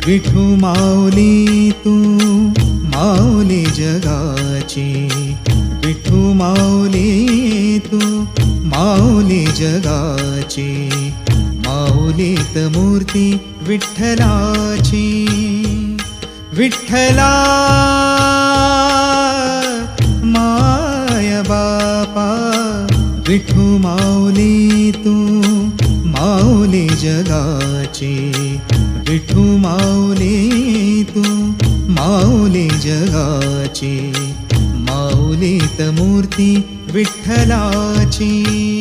विठू माऊली तू माऊली जगाची, विठू माऊली तू माऊली जगाची, माऊलीत मूर्ती विठ्ठलाची. विठ्ठला माय बापा, विठू माऊली तू माऊली जगाची, विठू माऊली तू माऊली जगाची, माऊलीत मूर्ती विठ्ठलाची.